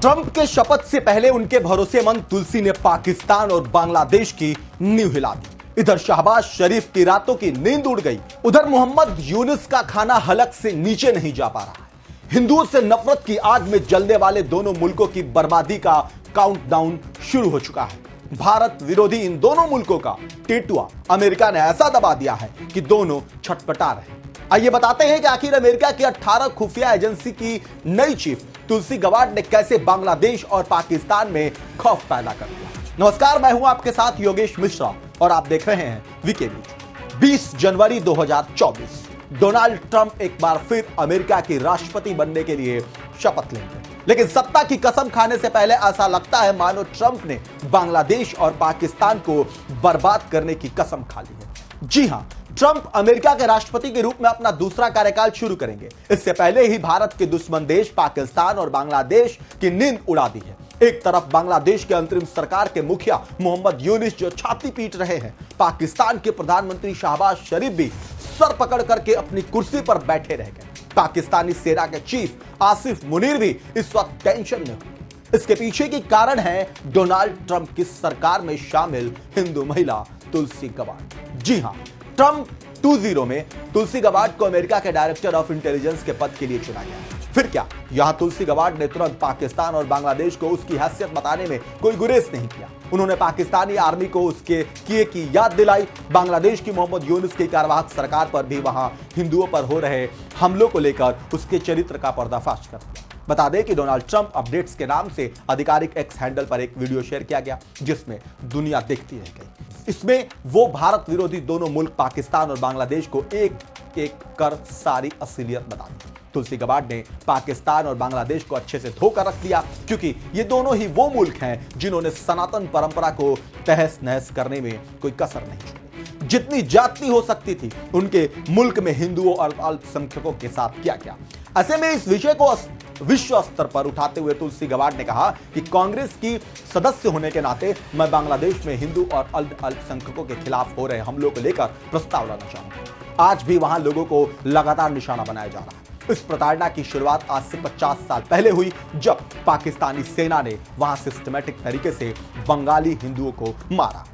Trump के शपथ से पहले उनके भरोसेमंद तुलसी ने पाकिस्तान और बांग्लादेश की नींव हिला दी। इधर शहबाज शरीफ की रातों की नींद उड़ गई, उधर मोहम्मद यूनुस का खाना हलक से नीचे नहीं जा पा रहा है। हिंदुओं से नफरत की आग में जलने वाले दोनों मुल्कों की बर्बादी का काउंटडाउन शुरू हो चुका है। भारत विरोधी इन दोनों मुल्कों का टेटुआ अमेरिका ने ऐसा दबा दिया है कि दोनों छटपटा रहे हैं। आइए बताते हैं कि आखिर अमेरिका की 18 खुफिया एजेंसी की नई चीफ तुलसी गबार्ड ने कैसे बांग्लादेश और पाकिस्तान में खौफ पैदा कर दिया। नमस्कार, मैं हूं आपके साथ योगेश मिश्रा और आप देख रहे हैं वीके न्यूज। 20 जनवरी 2024 डोनाल्ड ट्रंप एक बार फिर अमेरिका की राष्ट्रपति बनने के लिए शपथ लेंगे, लेकिन सत्ता की कसम खाने से पहले ऐसा लगता है मानो ट्रंप ने बांग्लादेश और पाकिस्तान को बर्बाद करने की कसम खा ली है। जी हां, ट्रंप अमेरिका के राष्ट्रपति के रूप में अपना दूसरा कार्यकाल शुरू करेंगे। इससे पहले ही भारत के दुश्मन देश पाकिस्तान और बांग्लादेश की नींद उड़ा दी है। एक तरफ बांग्लादेश के अंतरिम सरकार के मुखिया मोहम्मद यूनुस जो छाती पीट रहे हैं, पाकिस्तान के प्रधानमंत्री शहबाज शरीफ भी सर पकड़ करके अपनी कुर्सी पर बैठे रह गए। पाकिस्तानी सेना के चीफ आसिफ मुनीर भी इस वक्त टेंशन में होंगे। इसके पीछे की कारण है डोनाल्ड ट्रंप की सरकार में शामिल हिंदू महिला तुलसी गबार्ड। जी हां, ट्रंप 20 में तुलसी गबार्ड को अमेरिका के डायरेक्टर ऑफ इंटेलिजेंस के पद के लिए चुना गया। फिर क्या, यहां तुलसी गबार्ड ने तुरंत पाकिस्तान और बांग्लादेश को उसकी हैसियत बताने में कोई गुरेज नहीं किया। उन्होंने पाकिस्तानी आर्मी को उसके किए की याद दिलाई। बांग्लादेश की मोहम्मद यूनुस की कार्यवाहक सरकार पर भी वहां हिंदुओं पर हो रहे हमलों को लेकर उसके चरित्र का पर्दाफाश कर दिया। बता दें कि डोनाल्ड ट्रंप अपडेट्स के नाम से आधिकारिक एक्स हैंडल पर एक वीडियो शेयर किया गया, जिसमें दुनिया देखती रह गई। इसमें वो भारत विरोधी दोनों मुल्क पाकिस्तान और बांग्लादेश को एक एक कर सारी असलियत बता दी। तुलसी गबार्ड ने पाकिस्तान और बांग्लादेश को अच्छे से धोकर रख दिया, क्योंकि ये दोनों ही वो मुल्क हैं जिन्होंने सनातन परंपरा को तहस नहस करने में कोई कसर नहीं छोड़ी। जितनी जाति हो सकती थी उनके मुल्क में हिंदुओं और अल्पसंख्यकों के साथ किया गया। ऐसे में इस विषय को विश्व स्तर पर उठाते हुए तुलसी गबार्ड ने कहा कि कांग्रेस की सदस्य होने के नाते मैं बांग्लादेश में हिंदू और अल्पसंख्यकों के खिलाफ हो रहे हमलों को लेकर प्रस्ताव लाना चाहूंगा। आज भी वहां लोगों को लगातार निशाना बनाया जा रहा है। इस प्रताड़ना की शुरुआत आज से 50 साल पहले हुई, जब पाकिस्तानी सेना ने वहां सिस्टमैटिक तरीके से बंगाली हिंदुओं को मारा,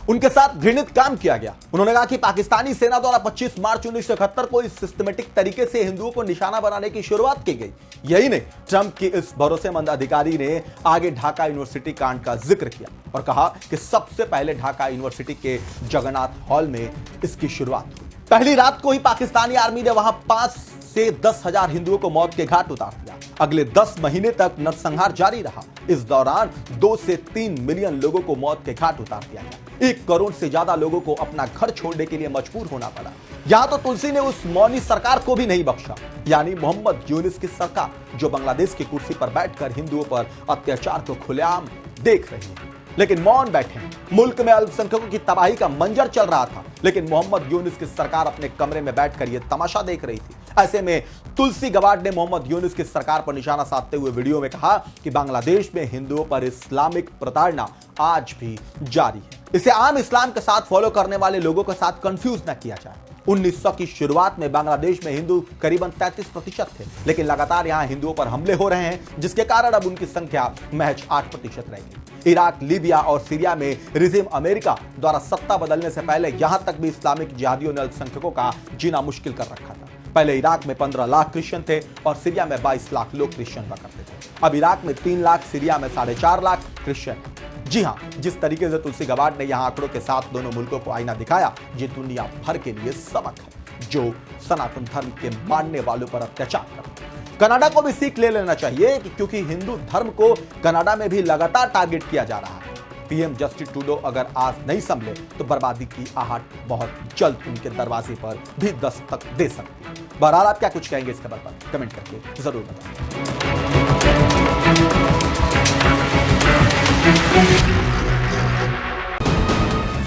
उनके साथ घृणित काम किया गया। उन्होंने कहा कि पाकिस्तानी सेना द्वारा 25 मार्च 1971 को इस सिस्टमैटिक तरीके से हिंदुओं को निशाना बनाने की शुरुआत की गई। यही नहीं, ट्रंप की इस भरोसेमंद अधिकारी ने आगे ढाका यूनिवर्सिटी कांड का जिक्र किया और कहा कि सबसे पहले ढाका यूनिवर्सिटी के जगन्नाथ हॉल में इसकी शुरुआत हुई। पहली रात को ही पाकिस्तानी आर्मी ने वहां 5 से 10,000 हिंदुओं को मौत के घाट उतार दिया। अगले 10 महीने तक नरसंहार जारी रहा। इस दौरान 2 से 3 मिलियन लोगों को मौत के घाट उतार दिया गया। 1 करोड़ से ज्यादा लोगों को अपना घर छोड़ने के लिए मजबूर होना पड़ा। यहां तो तुलसी ने उस मौनी सरकार को भी नहीं बख्शा, यानी मोहम्मद यूनुस की सरकार, जो बांग्लादेश की कुर्सी पर बैठकर हिंदुओं पर अत्याचार को खुलेआम देख रही है, लेकिन मौन बैठे। मुल्क में अल्पसंख्यकों की तबाही का मंजर चल रहा था, लेकिन मोहम्मद यूनुस की सरकार अपने कमरे में बैठकर यह तमाशा देख रही थी। ऐसे में तुलसी गबार्ड ने मोहम्मद यूनुस की सरकार पर निशाना साधते हुए वीडियो में कहा कि बांग्लादेश में हिंदुओं पर इस्लामिक प्रताड़ना आज भी जारी है। इसे आम इस्लाम के साथ फॉलो करने वाले लोगों के साथ कंफ्यूज न किया जाए। 1900 की शुरुआत में बांग्लादेश में हिंदू करीबन 33% थे, लेकिन लगातार यहां हिंदुओं पर हमले हो रहे हैं, जिसके कारण अब उनकी संख्या महज 8% रह गई। इराक, लीबिया और सीरिया में रिजिम अमेरिका द्वारा सत्ता बदलने से पहले यहां तक भी इस्लामिक जिहादियों ने अल्पसंख्यकों का जीना मुश्किल कर रखा था। पहले इराक में 15 लाख क्रिश्चियन थे और सीरिया में 22 लाख लोग क्रिश्चियन हुआ करते थे। अब इराक में 3 लाख, सीरिया में 4.5 लाख क्रिश्चियन। जी हां, जिस तरीके से तुलसी गबार्ड ने यहां आंकड़ों के साथ दोनों मुल्कों को आईना दिखाया, ये दुनिया भर के लिए सबक है, जो सनातन धर्म के मानने वालों पर अत्याचार करते हैं। कनाडा को भी सीख ले लेना चाहिए कि क्योंकि हिंदू धर्म को कनाडा में भी लगातार टारगेट किया जा रहा है। पीएम जस्टिन ट्रूडो अगर आज नहीं संभले तो बर्बादी की आहट बहुत जल्द उनके दरवाजे पर भी दस्तक दे सकती है। बहरहाल, आप क्या कुछ कहेंगे इस खबर पर कमेंट करके जरूर बताएं।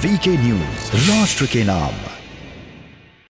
वीके न्यूज, राष्ट्र के नाम।